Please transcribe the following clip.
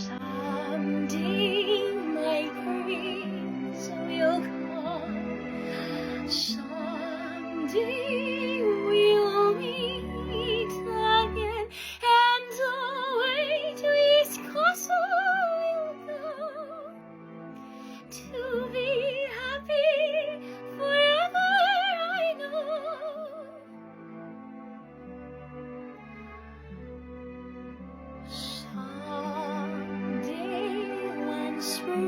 Someday my prince will come. Someday we'll meet again, and away to his castle we'll go to be happy forever, I know. Someday when spring